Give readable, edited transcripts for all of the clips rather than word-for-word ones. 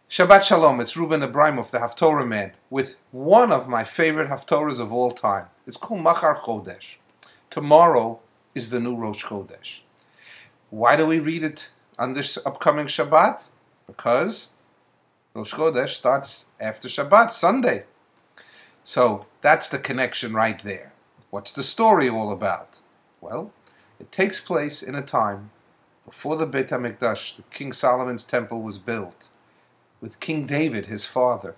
Shabbat Shalom, it's Reuben Ebrahimoff, the Haftorahman, with one of my favorite Haftarahs of all time. It's called Machar Chodesh. Tomorrow is the new Rosh Chodesh. Why do we read it on this upcoming Shabbat? Because Rosh Chodesh starts after Shabbat, Sunday. So that's the connection right there. What's the story all about? Well, it takes place in a time before the Beit HaMikdash, the King Solomon's temple, was built, with King David, his father,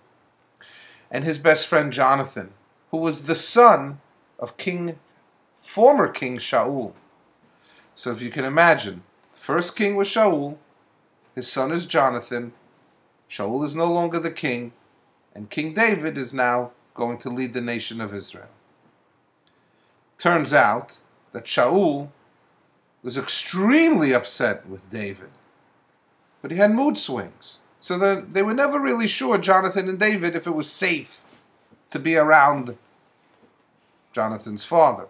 and his best friend Jonathan, who was the son of former King Shaul. So if you can imagine, the first king was Shaul, his son is Jonathan, Shaul is no longer the king, and King David is now going to lead the nation of Israel. Turns out that Shaul was extremely upset with David, but he had mood swings. So they were never really sure, Jonathan and David, if it was safe to be around Jonathan's father.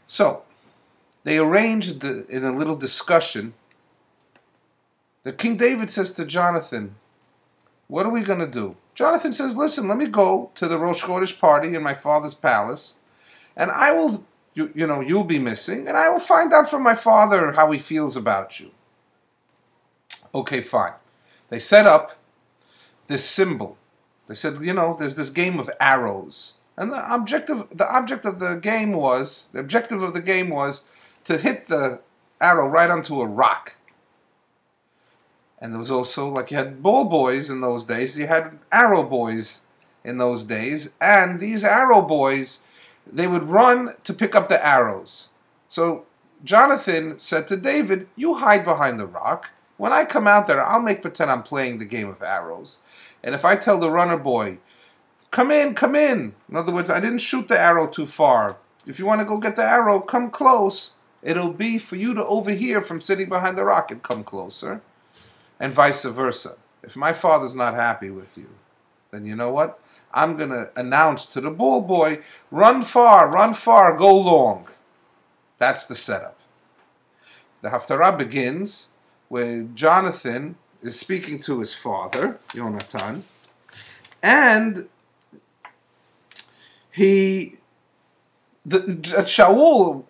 So they arranged in a little discussion that King David says to Jonathan, "What are we going to do?" Jonathan says, "Listen, let me go to the Rosh Chodesh party in my father's palace, and I will, you'll be missing, and I will find out from my father how he feels about you." Okay, fine. They set up this symbol. They said, there's this game of arrows. And the objective of the game was to hit the arrow right onto a rock. And there was also, like, you had ball boys in those days, you had arrow boys in those days, and these arrow boys, they would run to pick up the arrows. So Jonathan said to David, "You hide behind the rock. When I come out there, I'll make pretend I'm playing the game of arrows. And if I tell the runner boy, 'Come in, come in,' in other words, I didn't shoot the arrow too far. If you want to go get the arrow, come close. It'll be for you to overhear from sitting behind the rock and come closer." And vice versa. If my father's not happy with you, then you know what? I'm going to announce to the ball boy, run far, go long." That's the setup. The Haftarah begins where Jonathan is speaking to his father, Jonathan, and Shaul,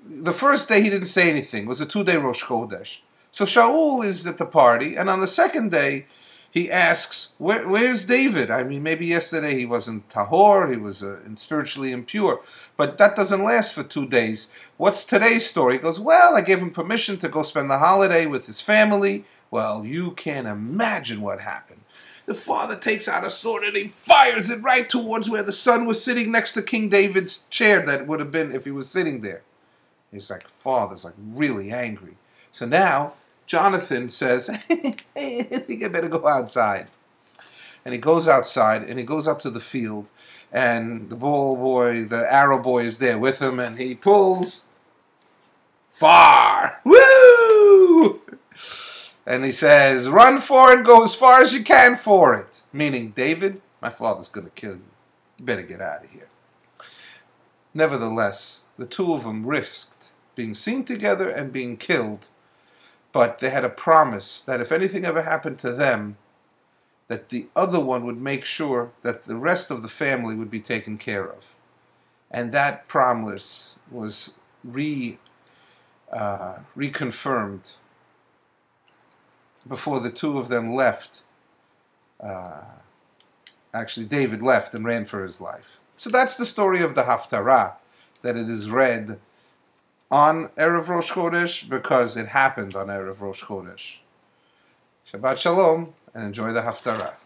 the first day he didn't say anything. It was a 2-day Rosh Chodesh. So Shaul is at the party, and on the second day, he asks, where's David? I mean, maybe yesterday he wasn't tahor, he was spiritually impure, but that doesn't last for 2 days. What's today's story? He goes, "Well, I gave him permission to go spend the holiday with his family." Well, you can't imagine what happened. The father takes out a sword and he fires it right towards where the son was sitting next to King David's chair that would have been if he was sitting there. He's like, father's like really angry. So now Jonathan says, "I think I better go outside." And he goes outside, and he goes out to the field, and the arrow boy is there with him, and he pulls far. Woo! And he says, "Run for it, go as far as you can for it." Meaning, David, my father's going to kill you. You better get out of here. Nevertheless, the two of them risked being seen together and being killed. But they had a promise that if anything ever happened to them, that the other one would make sure that the rest of the family would be taken care of. And that promise was reconfirmed before the two of them left. Actually, David left and ran for his life. So that's the story of the Haftarah, that it is read on Erev Rosh Chodesh because it happened on Erev Rosh Chodesh. Shabbat Shalom, and enjoy the Haftarah.